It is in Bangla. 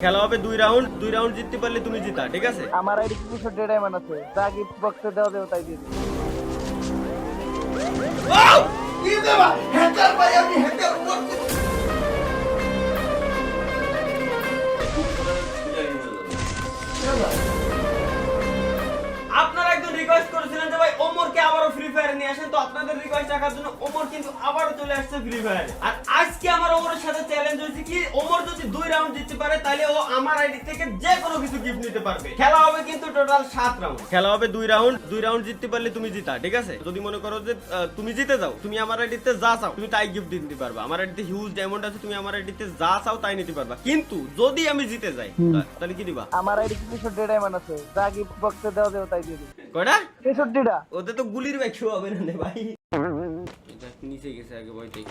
খেলা হবে 2 রাউন্ড জিততে পারলে তুমি জিতা, ঠিক আছে? আমার আইডি 65 ডায়মন্ড আছে, যা গিফট বক্সে দেওয়া দেব তাই দিয়ে দিই। কি দেবা হ্যাকার ভাই, আমি হ্যাকার করতে আপনারা একজন রিকোয়েস্ট করেছিলেন যে ভাই ওমরকে আবারও ফ্রি ফায়ারে নিয়ে আসেন, তো আপনাদের রিকোয়েস্ট রাখার জন্য ওমর কিন্তু আবারও চলে আসছে ফ্রি ফায়ারে। আর আজকে আমার ওমরের সাথে চ্যালেঞ্জ হয়েছে কি, ওমর যদি 2 রাউন্ড জিততে পারে তাহলে ও আমার আইডি থেকে যে কোনো কিছু গিফট নিতে পারবে। খেলা হবে কিন্তু টোটাল 7 রাউন্ড। খেলা হবে 2 রাউন্ড জিততে পারলে তুমি জিতা, ঠিক আছে? যদি মনে করো যে তুমি জিতে যাও, তুমি আমার আইডিতে যা চাও তুমি তাই গিফট দিতে পারবা। আমার আইডিতে হিউজ ডায়মন্ড আছে, তুমি আমার আইডিতে যা চাও তাই নিতে পারবা। কিন্তু যদি আমি জিতে যাই তাহলে কি দিবা? আমার আইডি 65 ডায়মন্ড আছে, যা গিফট বক্সে দেওয়া দেব তাই দিয়ে দিই। কয়টা? 63টা। ওতে তো গুলির ব্যাখ্যা হবে না রে ভাই। এটা নিচে গেছে আগে বইতে।